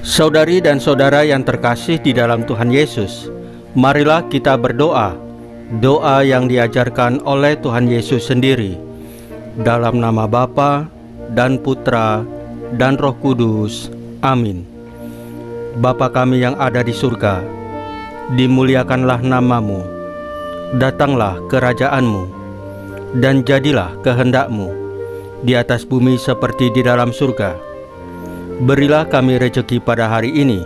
Saudari dan saudara yang terkasih di dalam Tuhan Yesus, marilah kita berdoa, doa yang diajarkan oleh Tuhan Yesus sendiri. Dalam nama Bapa dan Putra dan Roh Kudus. Amin. Bapa kami yang ada di surga, dimuliakanlah namamu, datanglah kerajaan-Mu, dan jadilah kehendak-Mu di atas bumi seperti di dalam surga. Berilah kami rejeki pada hari ini,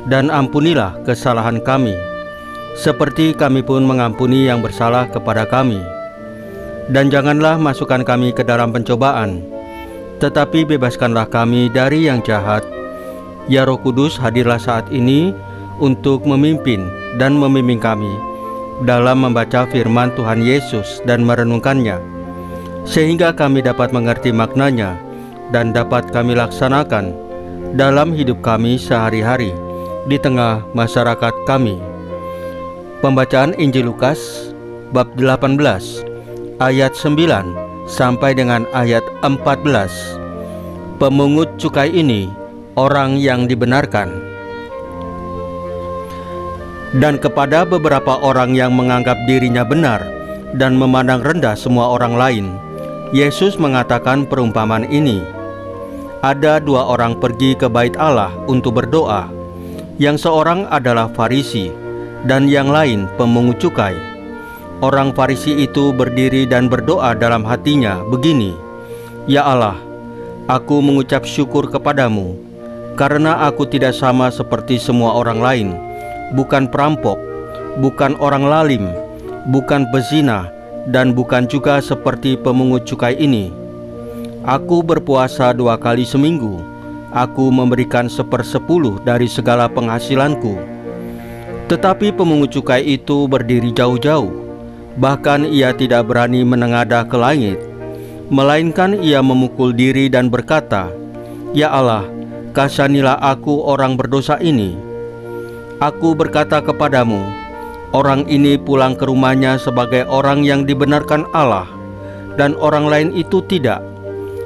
dan ampunilah kesalahan kami, seperti kami pun mengampuni yang bersalah kepada kami. Dan janganlah masukkan kami ke dalam pencobaan, tetapi bebaskanlah kami dari yang jahat. Ya Roh Kudus, hadirlah saat ini untuk memimpin dan membimbing kami dalam membaca firman Tuhan Yesus dan merenungkannya, sehingga kami dapat mengerti maknanya dan dapat kami laksanakan dalam hidup kami sehari-hari di tengah masyarakat kami. Pembacaan Injil Lukas bab 18 ayat 9 sampai dengan ayat 14. Pemungut cukai ini orang yang dibenarkan. Dan kepada beberapa orang yang menganggap dirinya benar dan memandang rendah semua orang lain, Yesus mengatakan perumpamaan ini. Ada dua orang pergi ke bait Allah untuk berdoa. Yang seorang adalah Farisi dan yang lain pemungut cukai. Orang Farisi itu berdiri dan berdoa dalam hatinya begini, "Ya Allah, aku mengucap syukur kepadamu, karena aku tidak sama seperti semua orang lain, bukan perampok, bukan orang lalim, bukan pezina, dan bukan juga seperti pemungut cukai ini. Aku berpuasa 2 kali seminggu, aku memberikan 1/10 dari segala penghasilanku." Tetapi pemungut cukai itu berdiri jauh-jauh, bahkan ia tidak berani menengadah ke langit, melainkan ia memukul diri dan berkata, "Ya Allah, kasihanilah aku orang berdosa ini." Aku berkata kepadamu, orang ini pulang ke rumahnya sebagai orang yang dibenarkan Allah, dan orang lain itu tidak.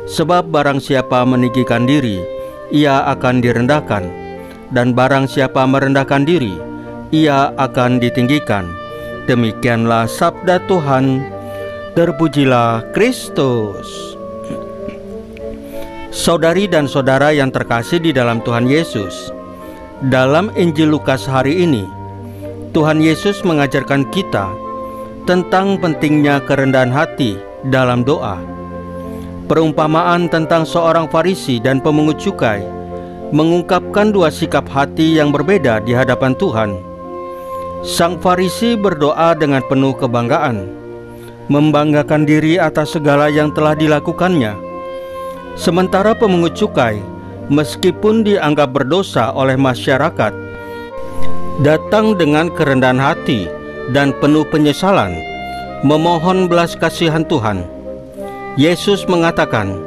Sebab barang siapa meninggikan diri, ia akan direndahkan, dan barang siapa merendahkan diri, ia akan ditinggikan. Demikianlah sabda Tuhan. Terpujilah Kristus. Saudari dan saudara yang terkasih di dalam Tuhan Yesus, dalam Injil Lukas hari ini, Tuhan Yesus mengajarkan kita tentang pentingnya kerendahan hati dalam doa. Perumpamaan tentang seorang Farisi dan pemungut cukai mengungkapkan dua sikap hati yang berbeda di hadapan Tuhan. Sang Farisi berdoa dengan penuh kebanggaan, membanggakan diri atas segala yang telah dilakukannya. Sementara pemungut cukai, meskipun dianggap berdosa oleh masyarakat, datang dengan kerendahan hati dan penuh penyesalan, memohon belas kasihan Tuhan. Yesus mengatakan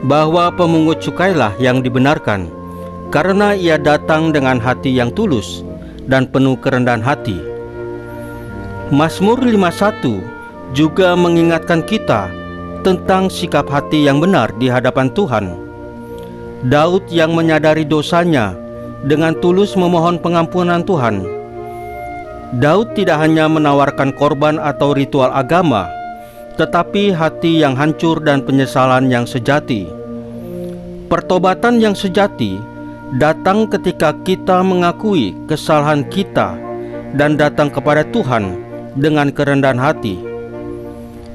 bahwa pemungut cukailah yang dibenarkan, karena ia datang dengan hati yang tulus dan penuh kerendahan hati. Mazmur 51 juga mengingatkan kita tentang sikap hati yang benar di hadapan Tuhan. Daud yang menyadari dosanya dengan tulus memohon pengampunan Tuhan. Daud tidak hanya menawarkan korban atau ritual agama, tetapi hati yang hancur dan penyesalan yang sejati. Pertobatan yang sejati datang ketika kita mengakui kesalahan kita dan datang kepada Tuhan dengan kerendahan hati.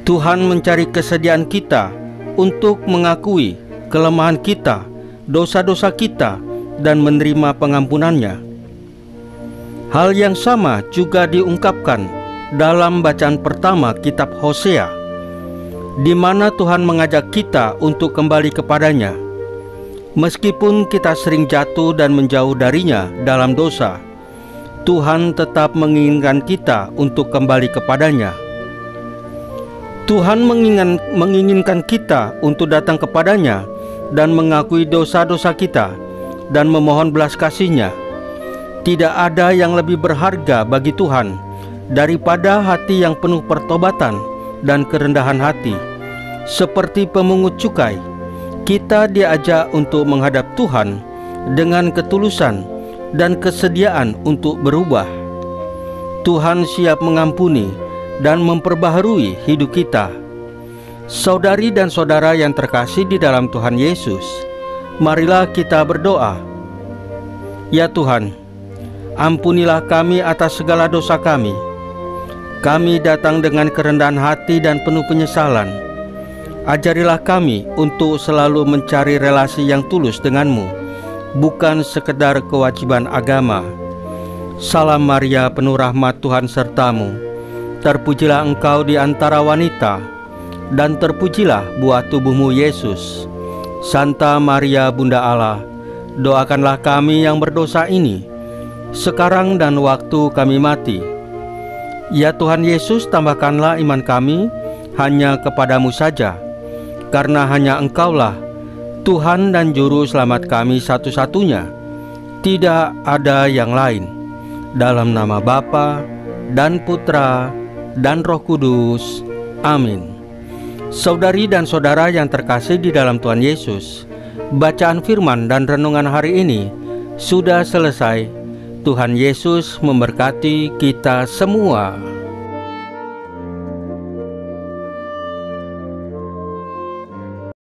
Tuhan mencari kesediaan kita untuk mengakui kelemahan kita, dosa-dosa kita, dan menerima pengampunannya. Hal yang sama juga diungkapkan dalam bacaan pertama kitab Hosea, di mana Tuhan mengajak kita untuk kembali kepadanya. Meskipun kita sering jatuh dan menjauh darinya dalam dosa, Tuhan tetap menginginkan kita untuk kembali kepadanya. Tuhan menginginkan kita untuk datang kepadanya dan mengakui dosa-dosa kita dan memohon belas kasih-Nya. Tidak ada yang lebih berharga bagi Tuhan daripada hati yang penuh pertobatan dan kerendahan hati. Seperti pemungut cukai, kita diajak untuk menghadap Tuhan dengan ketulusan dan kesediaan untuk berubah. Tuhan siap mengampuni dan memperbaharui hidup kita. Saudari dan saudara yang terkasih di dalam Tuhan Yesus, marilah kita berdoa. Ya Tuhan, ampunilah kami atas segala dosa kami. Kami datang dengan kerendahan hati dan penuh penyesalan. Ajarilah kami untuk selalu mencari relasi yang tulus denganmu, bukan sekedar kewajiban agama. Salam Maria, penuh rahmat, Tuhan sertamu. Terpujilah engkau di antara wanita, dan terpujilah buah tubuhmu Yesus. Santa Maria Bunda Allah, doakanlah kami yang berdosa ini, sekarang dan waktu kami mati. Ya Tuhan Yesus, tambahkanlah iman kami hanya kepadamu saja, karena hanya Engkaulah Tuhan dan Juru Selamat kami satu-satunya. Tidak ada yang lain. Dalam nama Bapa dan Putra dan Roh Kudus. Amin. Saudari dan saudara yang terkasih di dalam Tuhan Yesus, bacaan firman dan renungan hari ini sudah selesai. Tuhan Yesus memberkati kita semua.